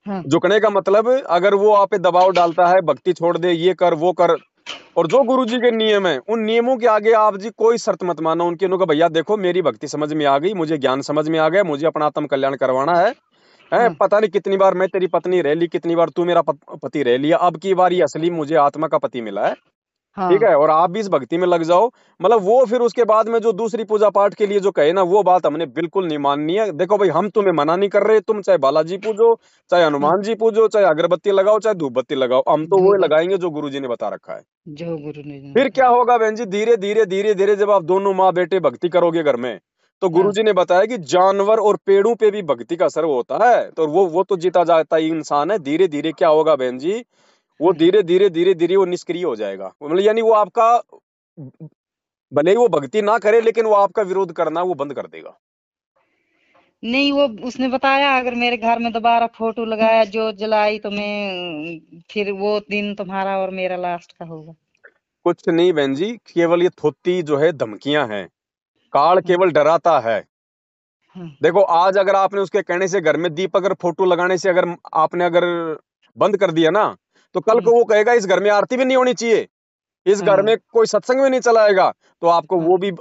हाँ झुकने का मतलब अगर वो आप पे दबाव डालता है, भक्ति छोड़ दे, ये कर वो कर, और जो गुरुजी के नियम है उन नियमों के आगे आप जी कोई शर्त मत मानो उनके। उनको भैया देखो मेरी भक्ति समझ में आ गई, मुझे ज्ञान समझ में आ गया, मुझे अपना आत्म कल्याण करवाना है। हाँ पता नहीं कितनी बार मैं तेरी पत्नी रह ली, कितनी बार तू मेरा पति रह लिया, अब की बार ये असली मुझे आत्मा का पति मिला है। ठीक हाँ है, और आप भी इस भक्ति में लग जाओ। मतलब वो फिर उसके बाद में जो दूसरी पूजा पाठ के लिए जो कहे ना, वो बात हमने बिल्कुल नहीं माननी है। देखो भाई, हम तुम्हें मना नहीं कर रहे, तुम चाहे बालाजी पूजो, चाहे हाँ, हनुमान जी पूजो, चाहे अगरबत्ती लगाओ, चाहे धूप बत्ती लगाओ, हम तो वो धूप लगाएंगे जो गुरुजी ने बता रखा है। जो गुरु ने फिर बताया। क्या होगा बहन जी, धीरे धीरे धीरे धीरे जब आप दोनों माँ बेटे भक्ति करोगे घर में, तो हाँ गुरुजी ने बताया कि जानवर और पेड़ों पे भी भक्ति का असर होता है। तो वो तो जीता जाता ही इंसान है। धीरे धीरे क्या होगा बहन जी, वो हाँ धीरे धीरे धीरे धीरे वो निष्क्रिय हो जाएगा। मतलब यानी वो आपका, भले ही वो भक्ति ना करे, लेकिन वो आपका विरोध करना वो बंद कर देगा। नहीं, वो उसने बताया अगर मेरे घर में दोबारा फोटो लगाया जो जलाई तो मैं फिर वो दिन तुम्हारा और मेरा लास्ट का होगा। कुछ नहीं बहन जी, केवल ये थोती जो है धमकियां हैं। काल हाँ केवल डराता है। हाँ देखो आज अगर आपने उसके कहने से घर में दीप, अगर फोटो लगाने से अगर आपने अगर बंद कर दिया ना, तो कल हम्म, को वो कहेगा इस घर में आरती भी नहीं होनी चाहिए, इस घर हाँ में कोई सत्संग भी नहीं चलाएगा, तो आपको हाँ वो भी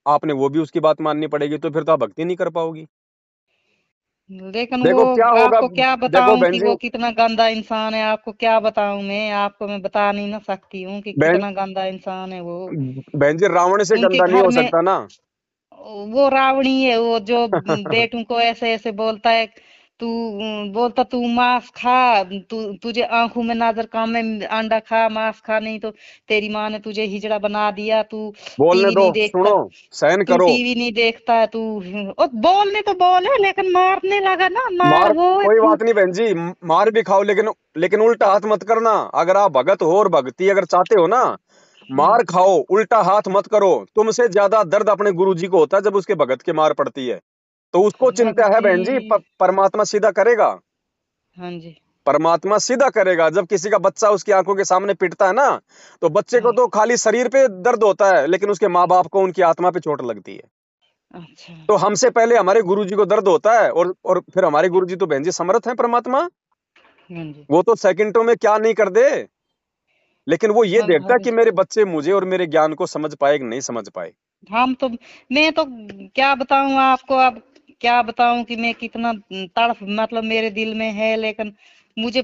आपने वो भी उसकी बात माननी पड़ेगी, तो फिर तो आप भक्ति नहीं कर पाओगी। लेकिन वो देखो क्या होगा, आपको क्या देखो बताऊं बहन कि जी, वो कितना गंदा इंसान है। आपको क्या बताऊं, मैं आपको मैं बता नहीं ना सकती हूँ कि बहन कितना गंदा इंसान है वो। बहन जी, रावण से उनके गंदा नहीं घर हो में सकता ना। वो रावणी है, वो जो बेटों को ऐसे ऐसे बोलता है। तू बोलता तू मांस खा, तुझे आंखों में नजर कम है, अंडा खा मांस खा, नहीं तो तेरी माँ ने तुझे हिजड़ा बना दिया। तू बोलने टीवी दो, नहीं देखता, सुनो, सहन तू करो। टीवी नहीं देखता है तू। और बोलने तो बोले लेकिन मारने लगा ना, मार मार वो है कोई खूब। बात नहीं बहन जी, मार भी खाओ, लेकिन लेकिन उल्टा हाथ मत करना। अगर आप भगत हो और भक्ति अगर चाहते हो ना, हम्म, मार खाओ, उल्टा हाथ मत करो। तुमसे ज्यादा दर्द अपने गुरुजी को होता है जब उसके भगत के मार पड़ती है। तो उसको चिंता है भक्ति, बहन जी, परमात्मा सीधा करेगा। हाँ जी, परमात्मा सीधा करेगा। जब किसी का बच्चा उसकी आंखों के सामने पिटता है ना, तो बच्चे को हाँ, तो खाली शरीर पे दर्द होता है, लेकिन उसके माँ बाप को उनकी आत्मा पे चोट लगती है। अच्छा, तो हमसे पहले हमारे गुरुजी को दर्द होता है, और फिर हमारे गुरुजी तो बहन जी समर्थ है परमात्मा। हाँ जी, वो तो सेकंडों में क्या नहीं कर दे, लेकिन वो ये हाँ देखता है कि भविष्य। मेरे बच्चे मुझे और मेरे ज्ञान को समझ पाए कि नहीं समझ पाए। हम तो, मैं तो क्या बताऊं आपको अब, क्या बताऊं कि मैं कितना तड़फ मतलब मेरे दिल में है। लेकिन मुझे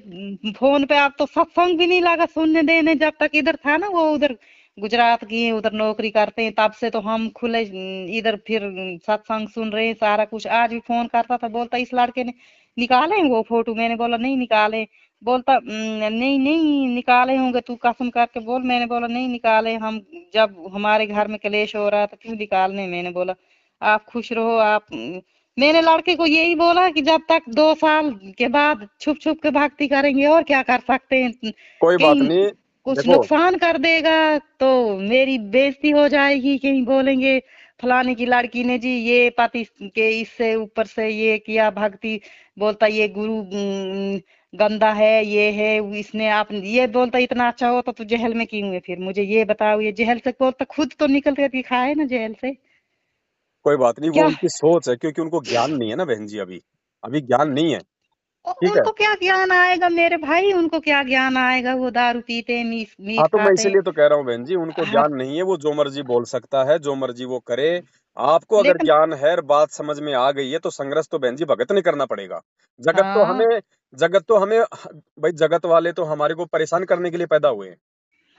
फोन पे आप तो सत्संग भी नहीं लगा सुनने देने। जब तक इधर था ना, वो उधर गुजरात की है, उधर नौकरी करते हैं, तब से तो हम खुले इधर फिर सत्संग सुन रहे हैं सारा कुछ। आज भी फोन करता था, बोलता इस लड़के ने निकाले हैं वो फोटो। मैंने बोला नहीं निकाले। बोलता नहीं नहीं निकाले होंगे, तू कसम करके बोल। मैंने बोला नहीं निकाले हम, जब हमारे घर में कलेश हो रहा था क्यों निकालने। मैंने बोला आप खुश रहो आप। मैंने लड़के को यही बोला कि जब तक 2 साल के बाद छुप छुप के भक्ति करेंगे और क्या कर सकते हैं। कोई बात कहीं नहीं। कुछ देखो, नुकसान कर देगा तो मेरी बेइज्जती हो जाएगी। कहीं बोलेंगे फलाने की लड़की ने जी ये पति के इससे ऊपर से ये किया भक्ति। बोलता ये गुरु गंदा है, ये है इसने। आप ये बोलता इतना अच्छा हो तो जेल में क्यों है? फिर मुझे ये बताओ, ये जेल से बोलता खुद तो निकल कर दिखा है ना जेल से। कोई बात नहीं, वो क्या उनकी सोच है, क्योंकि उनको ज्ञान नहीं है ना बहन जी, अभी अभी ज्ञान नहीं है। ठीक है। उनको क्या ज्ञान आएगा मेरे भाई, उनको क्या ज्ञान आएगा? वो दारू पीते हैं, मीट हाँ, मीट तो मैं खाते हैं। इसीलिए तो कह रहा हूँ बहन जी, उनको हाँ, ज्ञान नहीं है, वो जो मर्जी बोल सकता है, जो मर्जी वो करे। आपको अगर लेकिन ज्ञान है और बात समझ में आ गई है, तो संघर्ष तो बहन जी भगत ने करना पड़ेगा। जगत तो हाँ हमें जगत तो हमें भाई, जगत वाले तो हमारे को परेशान करने के लिए पैदा हुए हैं।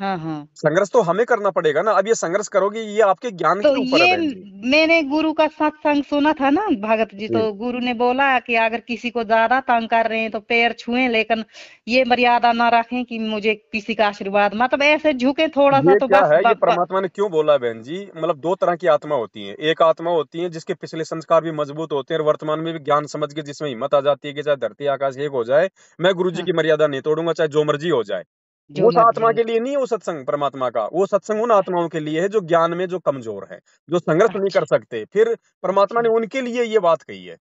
हाँ हाँ। संघर्ष तो हमें करना पड़ेगा ना। अब ये संघर्ष करोगे, ये आपके ज्ञान तो के ऊपर है ये बहन जी। मैंने गुरु का सत्संग सुना था ना भगत जी, जी तो गुरु ने बोला कि अगर किसी को ज्यादा तंग कर रहे हैं तो पैर छुएं, लेकिन ये मर्यादा ना रखें कि मुझे किसी का आशीर्वाद, मतलब ऐसे झुके थोड़ा सा ये तो क्या बस है, ये परमात्मा ने क्यों बोला बहन जी? मतलब दो तरह की आत्मा होती है। एक आत्मा होती है जिसके पिछले संस्कार भी मजबूत होते हैं और वर्तमान में भी ज्ञान समझ के जिसमें हिम्मत आ जाती है कि चाहे धरती आकाश एक हो जाए, मैं गुरु जी हाँ, की मर्यादा नहीं तोड़ूंगा, चाहे जो मर्जी हो जाए। जो उस मर्जी आत्मा हो। के लिए नहीं है वो सत्संग परमात्मा का। वो सत्संग उन आत्माओं के लिए है जो ज्ञान में जो कमजोर है, जो संघर्ष नहीं कर अच्छा सकते। फिर परमात्मा ने अच्छा। उनके लिए ये बात कही है।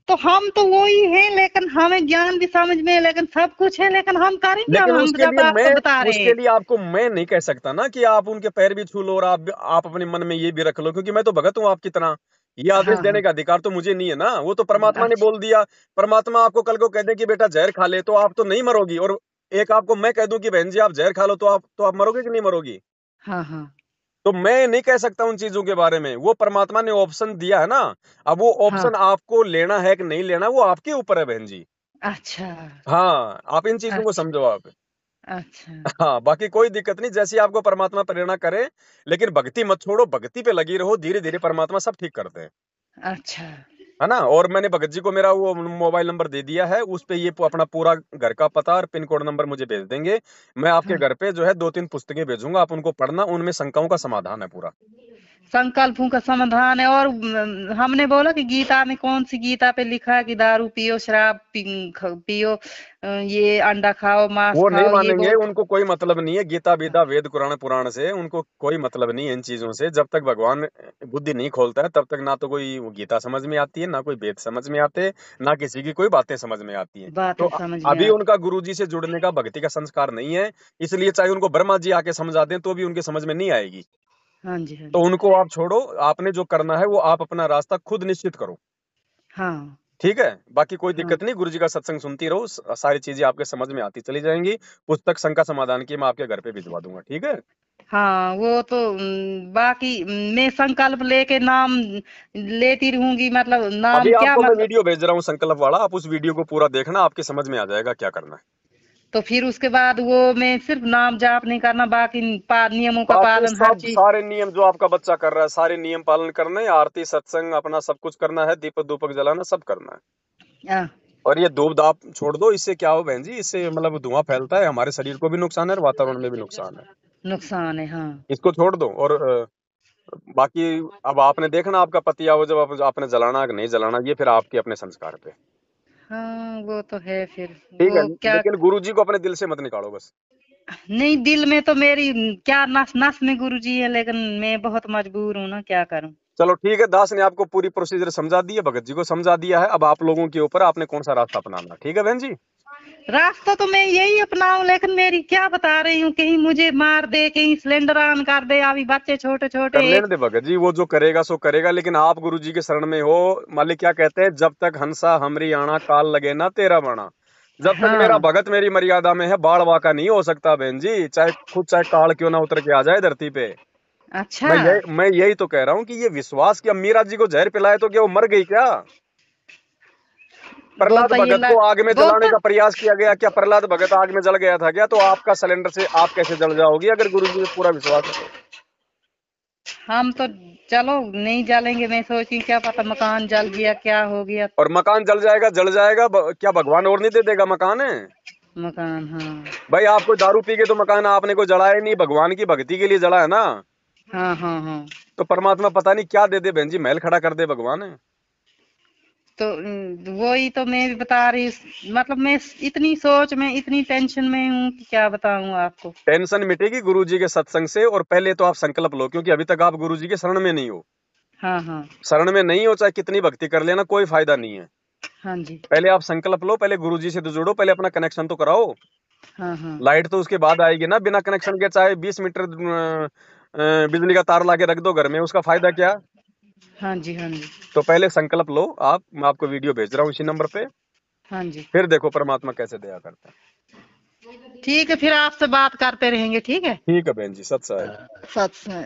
तो हम तो वो ही हैं, लेकिन हमें ज्ञान भी समझ में है, लेकिन सब कुछ है, लेकिन हम करेंगे, अब लेकिन हम उसके जब लिए आपको मैं बता रहे उसके हैं। लिए आपको मैं नहीं कह सकता ना कि आप उनके पैर भी छू लो और आप अपने मन में ये भी रख लो, क्योंकि मैं तो भगत हूँ आपकी तरह। ये आदेश हाँ देने हाँ। का अधिकार तो मुझे नहीं है ना, वो तो परमात्मा ने अच्छा। बोल दिया। परमात्मा आपको कल को कह दे कि बेटा जहर खा ले, तो आप तो नहीं मरोगी। और एक आपको मैं कह दूं कि बहन जी आप जहर खा लो, तो आप मरोगे कि नहीं मरोगी? हाँ हाँ। तो मैं नहीं कह सकता उन चीजों के बारे में। वो परमात्मा ने ऑप्शन दिया है ना। अब वो हाँ। ऑप्शन आपको लेना है कि नहीं लेना, वो आपके ऊपर है बहन जी। अच्छा हाँ, आप इन चीजों को अच्छा। समझो आप। अच्छा हाँ, बाकी कोई दिक्कत नहीं, जैसी आपको परमात्मा प्रेरणा करे। लेकिन भक्ति मत छोड़ो, भक्ति पे लगी रहो, धीरे धीरे परमात्मा सब ठीक करते हैं। अच्छा। है ना? और मैंने भगत जी को मेरा वो मोबाइल नंबर दे दिया है, उस पे ये अपना पूरा घर का पता और पिन कोड नंबर मुझे भेज देंगे। मैं आपके हाँ, घर पे जो है 2-3 पुस्तकें भेजूंगा, आप उनको पढ़ना, उनमें शंकाओं का समाधान है पूरा। संकल्पों का समाधान है। और हमने बोला कि गीता में कौन सी गीता पे लिखा है कि दारू पियो, शराब पियो, ये अंडा खाओ, मांस वो नहीं खाओ, ये मानेंगे, बोल। उनको कोई मतलब नहीं है गीता बीता वेद कुरान पुराण से, उनको कोई मतलब नहीं है इन चीजों से। जब तक भगवान बुद्धि नहीं खोलता है तब तक ना तो कोई वो गीता समझ में आती है, ना कोई वेद समझ में आते, ना किसी की कोई बातें समझ में आती हैं। तो बातें समझ में अभी आती। उनका गुरुजी से जुड़ने का भक्ति का संस्कार नहीं है, इसलिए चाहे उनको ब्रह्मा जी आके समझा दें तो भी उनके समझ में नहीं आएगी। हाँ जी हाँ तो जी। उनको आप छोड़ो, आपने जो करना है वो आप अपना रास्ता खुद निश्चित करो। हाँ ठीक है? बाकी कोई हाँ। दिक्कत नहीं, गुरुजी का सत्संग सुनती रहो, सारी चीजें आपके समझ में आती चली जाएंगी। पुस्तक शंका समाधान की मैं आपके घर पे भिजवा दूंगा, ठीक है? हाँ वो तो बाकी मैं संकल्प लेके नाम लेती रहूंगी, मतलब अभी नाम क्या, आपको मैं मतलब। वीडियो भेज रहा हूँ संकल्प वाला, आप उस वीडियो को पूरा देखना, आपके समझ में आ जाएगा क्या करना है। तो फिर उसके बाद वो मैं सिर्फ नाम जाप नहीं करना, बाकी नियमों का बाकी पालन हर सब चीज। सारे नियम जो आपका बच्चा कर रहा है, सारे नियम पालन करने हैं, आरती सत्संग अपना सब कुछ करना है, दीपक धूपक जलाना सब करना है। हाँ, और ये धूप धाप छोड़ दो, इससे क्या हो बहन जी, इससे मतलब धुआं फैलता है, हमारे शरीर को भी नुकसान है और वातावरण में भी नुकसान है। नुकसान है। हाँ इसको छोड़ दो। और बाकी अब आपने देखना आपका पति आओ, जब आपने जलाना कि नहीं जलाना, ये फिर आपके अपने संस्कार पे। हाँ। वो तो है फिर। ठीक है, वो क्या। लेकिन गुरु जी को अपने दिल से मत निकालो बस। नहीं, दिल में तो मेरी क्या नस नस में गुरुजी है, लेकिन मैं बहुत मजबूर हूँ ना, क्या करूँ। चलो ठीक है, दास ने आपको पूरी प्रोसीजर समझा दी है, भगत जी को समझा दिया है, अब आप लोगों के ऊपर आपने कौन सा रास्ता अपनाना। ठीक है बहन जी? रास्ता तो मैं यही अपनाऊं, लेकिन मेरी क्या बता रही हूँ, कहीं मुझे मार दे, कहीं सिलेंडर ऑन कर दे, अभी बच्चे छोटे कर छोटे लेने एक। दे भगत जी, वो जो करेगा सो करेगा, लेकिन आप गुरु जी के शरण में हो। मालिक क्या कहते हैं, जब तक हंसा हमरी आना, काल लगे ना तेरा बाणा। जब तक मेरा हाँ। भगत मेरी मर्यादा में है, बाढ़ वाका नहीं हो सकता बहन जी, चाहे काल क्यों ना उतर के आ जाए धरती पे। अच्छा। मैं यही तो कह रहा हूँ कि ये विश्वास, कि अब मीरा जी को जहर पिलाए तो क्या वो मर गई क्या? प्रहलाद बोलता ये भगत को आग में जलाने बोलता। का प्रयास किया गया, क्या प्रहलाद भगत आग में जल गया था क्या? तो आपका सिलेंडर से आप कैसे जल जाओगी अगर गुरु जी पे पूरा विश्वास है तो? हम तो चलो नहीं जलेंगे, मैं सोची क्या पता मकान जल गया, क्या हो गया। और मकान जल जाएगा, जल जाएगा, क्या भगवान और नहीं दे देगा मकान है? मकान। हाँ भाई आप कोई दारू पी के तो मकान आपने कोई जलाया ही नहीं, भगवान की भक्ति के लिए जला है ना। हाँ हाँ। हाँ तो परमात्मा पता नहीं क्या दे दे बहन जी, महल खड़ा कर दे भगवान है। तो वही तो मैं भी बता रही, मतलब मैं इतनी सोच में, इतनी टेंशन में हूँ कि क्या बताऊँ आपको। टेंशन मिटेगी गुरु जी के सत्संग से, और पहले तो आप संकल्प लो, क्योंकि अभी तक आप गुरु जी के शरण में नहीं हो। हाँ हाँ। शरण में नहीं हो, चाहे कितनी भक्ति कर लेना, कोई फायदा नहीं है। हाँ जी। पहले आप संकल्प लो, पहले गुरु जी से तो जुड़ो, पहले अपना कनेक्शन तो कराओ। हाँ हाँ। लाइट तो उसके बाद आएगी ना, बिना कनेक्शन के चाहे 20 मीटर बिजली का तार लाके रख दो घर में, उसका फायदा क्या? हाँ जी। हाँ जी। तो पहले संकल्प लो आप, मैं आपको वीडियो भेज रहा हूँ इसी नंबर पे, हाँ जी। फिर देखो परमात्मा कैसे दया करता है। ठीक है, फिर आपसे बात करते रहेंगे, ठीक है। ठीक है बहन जी, सत्य है। सच है।